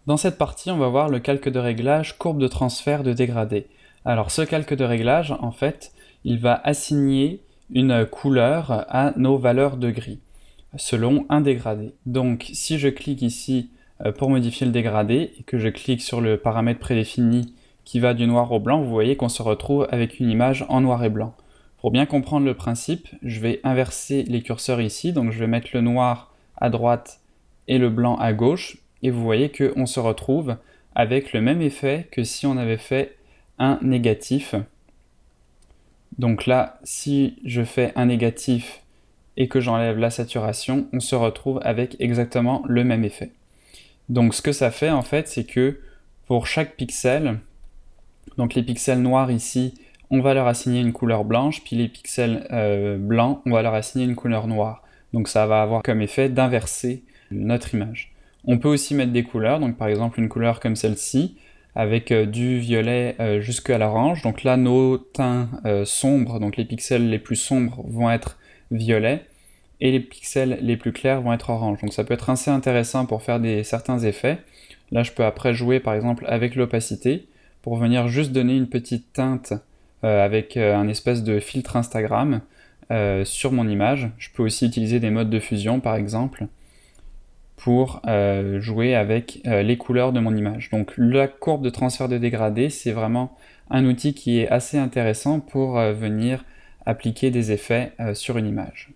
Dans cette partie, on va voir le calque de réglage, courbe de transfert de dégradé. Alors ce calque de réglage, en fait, il va assigner une couleur à nos valeurs de gris, selon un dégradé. Donc si je clique ici pour modifier le dégradé, et que je clique sur le paramètre prédéfini qui va du noir au blanc, vous voyez qu'on se retrouve avec une image en noir et blanc. Pour bien comprendre le principe, je vais inverser les curseurs ici, donc je vais mettre le noir à droite et le blanc à gauche, et vous voyez qu'on se retrouve avec le même effet que si on avait fait un négatif. Donc là, si je fais un négatif et que j'enlève la saturation, on se retrouve avec exactement le même effet. Donc ce que ça fait en fait, c'est que pour chaque pixel, donc les pixels noirs ici, on va leur assigner une couleur blanche, puis les pixels blancs, on va leur assigner une couleur noire. Donc ça va avoir comme effet d'inverser notre image. On peut aussi mettre des couleurs, donc par exemple une couleur comme celle-ci, avec du violet jusqu'à l'orange. Donc là, nos teints sombres, donc les pixels les plus sombres vont être violets, et les pixels les plus clairs vont être orange. Donc ça peut être assez intéressant pour faire certains effets. Là, je peux après jouer par exemple avec l'opacité, pour venir juste donner une petite teinte avec un espèce de filtre Instagram sur mon image. Je peux aussi utiliser des modes de fusion par exemple pour jouer avec les couleurs de mon image. Donc la courbe de transfert de dégradé, c'est vraiment un outil qui est assez intéressant pour venir appliquer des effets sur une image.